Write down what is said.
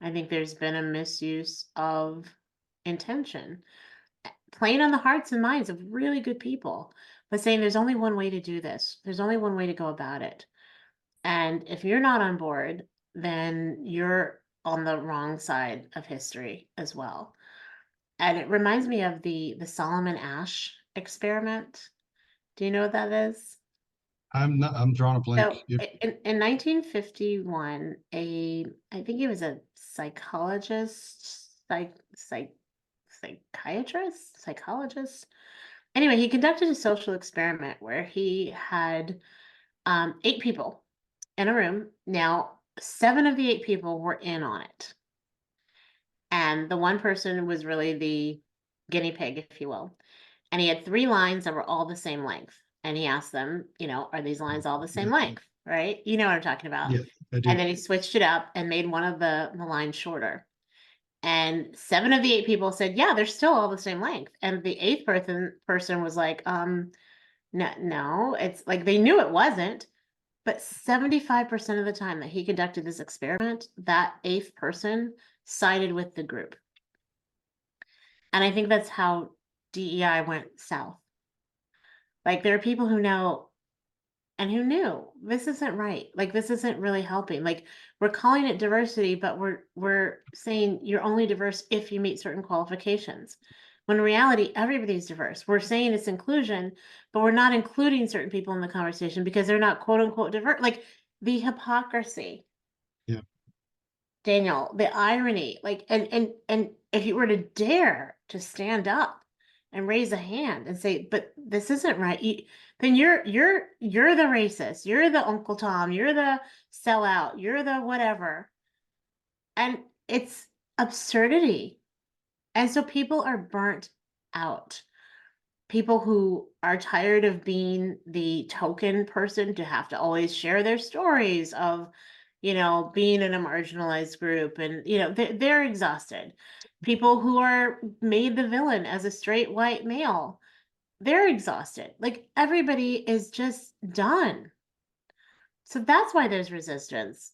I think there's been a misuse of intention, playing on the hearts and minds of really good people, but saying there's only one way to do this. There's only one way to go about it. And if you're not on board, then you're on the wrong side of history as well. And it reminds me of the Solomon Ash experiment. Do you know what that is? I'm drawing a blank. So If in 1951, I think he was a psychologist, psychiatrist, psychologist. Anyway, he conducted a social experiment where he had 8 people in a room. Now, 7 of the 8 people were in on it. And the one person was really the guinea pig, if you will. And he had 3 lines that were all the same length. And he asked them, are these lines all the yeah, same length? Right? You know what I'm talking about. yeah, I And do. then he switched it up and made one of the lines shorter. And 7 of the 8 people said, yeah, they're still all the same length. And the eighth person was like, no, no, it's like they knew it wasn't. But 75% of the time that he conducted this experiment, that eighth person sided with the group. And I think that's how DEI went south. Like there are people who know and who knew this isn't right. Like this isn't really helping. Like we're calling it diversity, but we're saying you're only diverse if you meet certain qualifications. When in reality, everybody's diverse. We're saying it's inclusion, but we're not including certain people in the conversation because they're not quote unquote diverse. Like the hypocrisy, Yeah. Daniel, the irony, like and if you were to dare to stand up and raise a hand and say, "But this isn't right," then you're the racist, you're the Uncle Tom, you're the sellout, you're the whatever, and it's absurdity. And so people are burnt out. People who are tired of being the token person to have to always share their stories of, being in a marginalized group and, they're exhausted. People who are made the villain as a straight white male, they're exhausted. Like everybody is just done. So that's why there's resistance.